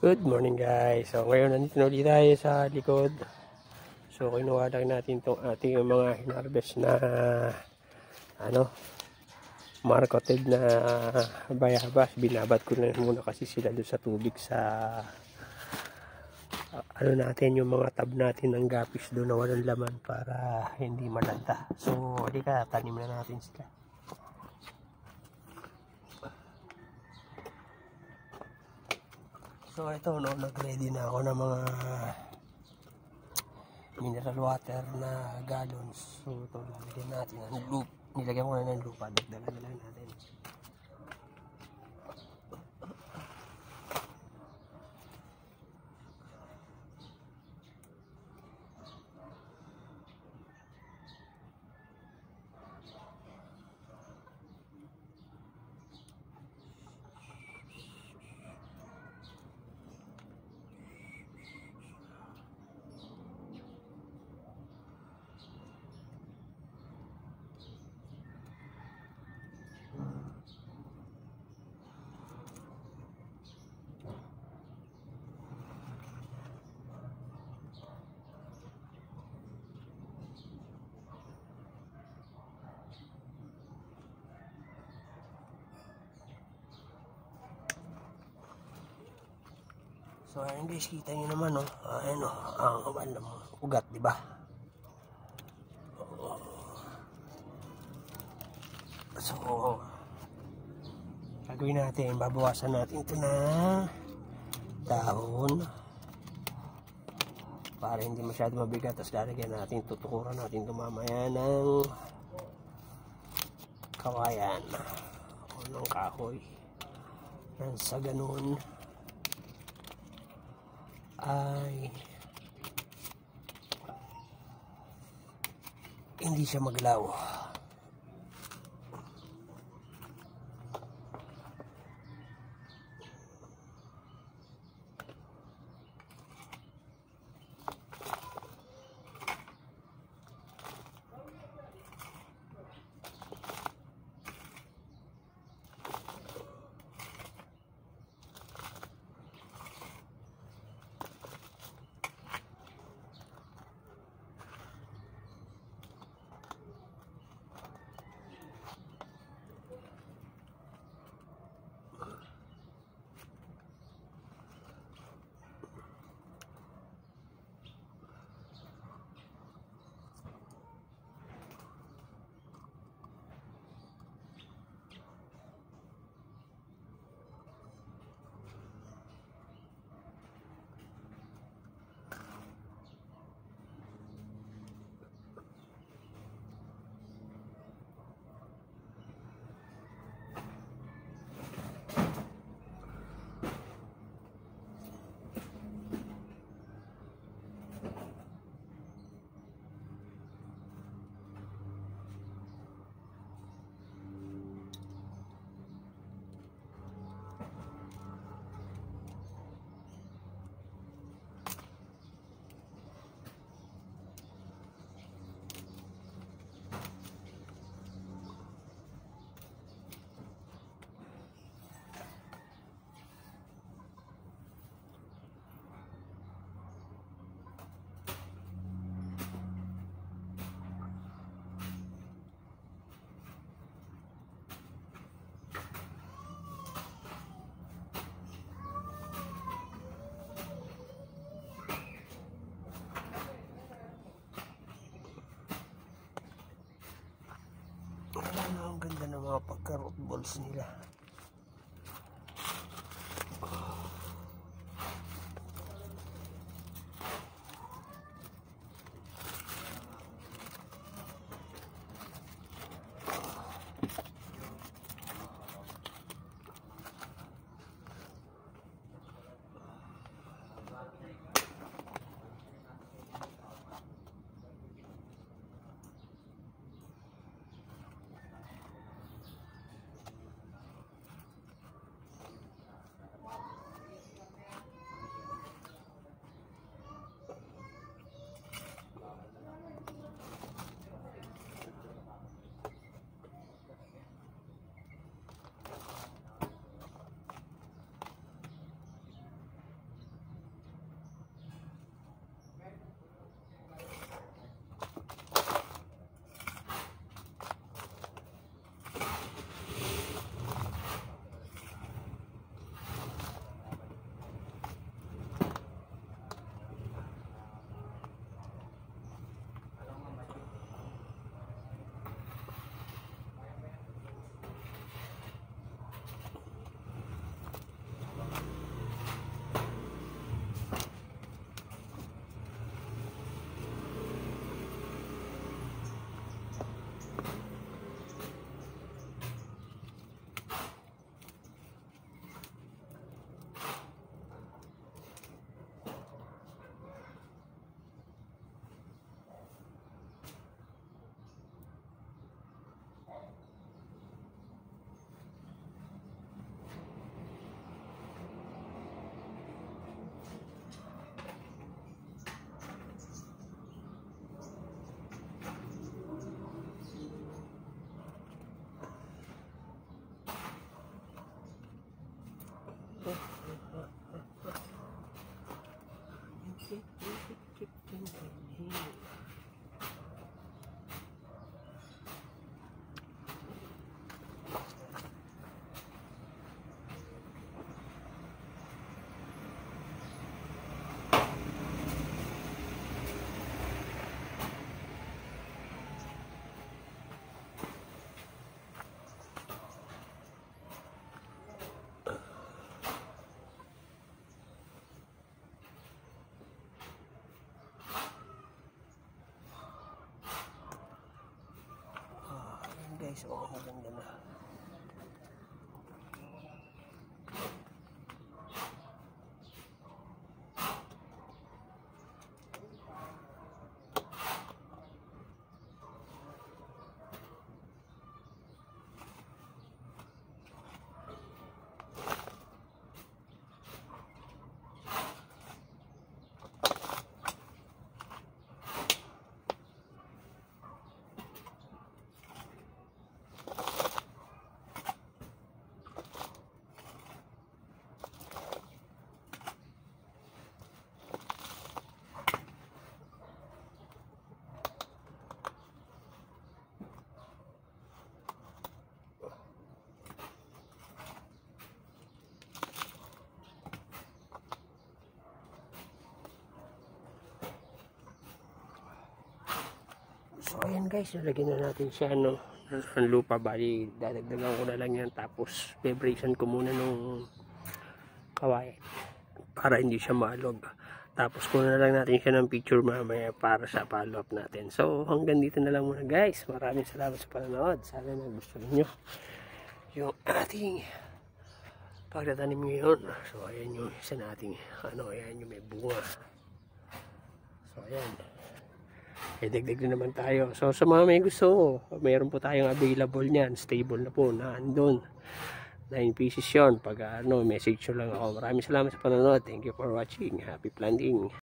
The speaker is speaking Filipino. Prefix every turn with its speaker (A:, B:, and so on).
A: Good morning guys. So ngayon nandito na ulit tayo sa likod. So kinuha lang natin itong ating mga hinarvest na marketed na bayabas. Binabat ko na muna kasi sila doon sa tubig sa natin yung mga tab natin ng gapis doon na walang laman para hindi malanta. So halika, tanim na natin sila. So ito nag-ready na ako ng mga mineral water na gallons. So ito lalagyan natin ng loop. Nilagyan ko na ng lupa. Dagdagan na lang natin. So ayun guys, kita nyo naman ang ugat, di ba? So gagawin natin, babawasan natin ito na dahon para hindi masyado mabigat. Tapos lalagyan natin, tutukuran natin ito mamaya ng kawayan o ng kahoy. Yan, sa ganun ay hindi siya maglaw. Ang ganda ng mga pagka-root balls nila. Guys, oh, maganda na. So ayan guys, nalagyan na natin siya ng lupa. Bali dadagdagan ko na lang yan, tapos vibration ko muna nung kawayan para hindi siya maalog. Tapos kunan na lang natin siya ng picture mamaya para sa follow up natin. So hanggang dito na lang muna guys. Maraming salamat sa panonood. Sana nagustuhan nyo yung ating pagtatanim ngayon. So ayan yung isa nating ayan yung may bunga. So ayan, dagdag na naman tayo. So sa mga may gusto, mayroon po tayong available niyan, stable na po, naandun 9 pieces yun. Pag message nyo lang ako. Maraming salamat sa panonood. Thank you for watching. Happy planting.